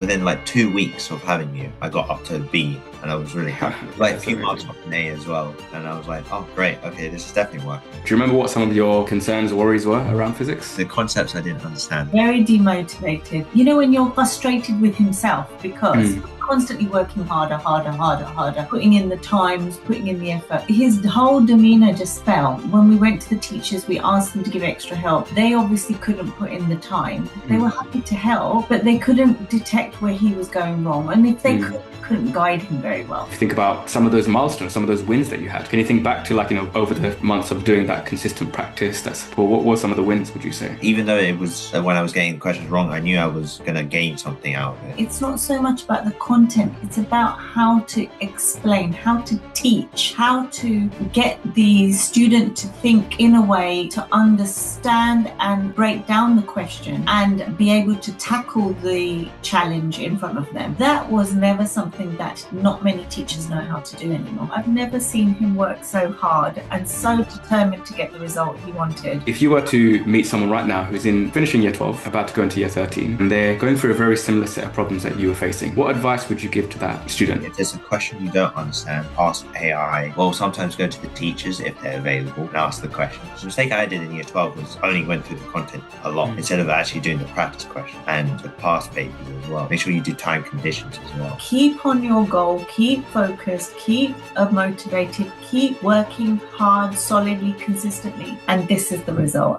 Within like 2 weeks of having you, I got up to a B and I was really happy. Like a That's few amazing. marks off an A as well. And I was like, oh, great. Okay, this is definitely working. Do you remember what some of your concerns or worries were around physics? The concepts I didn't understand. Very demotivated. You know, when you're frustrated with himself because constantly working harder, putting in the times, putting in the effort. His whole demeanor just fell. When we went to the teachers, we asked them to give extra help. They obviously couldn't put in the time. They were happy to help, but they couldn't detect where he was going wrong. And if they couldn't guide him very well. If you think about some of those milestones, some of those wins that you had, can you think back to over the months of doing that consistent practice, that support, what were some of the wins, would you say? Even though it was when I was getting the questions wrong, I knew I was going to gain something out of it. It's not so much about the content, it's about how to explain, how to teach, how to get the student to think in a way to understand and break down the question and be able to tackle the challenge in front of them. That was never something that not many teachers know how to do anymore. I've never seen him work so hard and so determined to get the result he wanted. If you were to meet someone right now who's finishing year 12, about to go into year 13, and they're going through a very similar set of problems that you were facing, what advice would you give to that student? If there's a question you don't understand, ask AI. Well, sometimes go to the teachers if they're available and ask the question. The mistake I did in year 12 was I only went through the content a lot instead of actually doing the practice question and the past papers as well. Make sure you do time conditions as well. Keep on your goal, keep focused, keep motivated, keep working hard, solidly, consistently, and this is the result.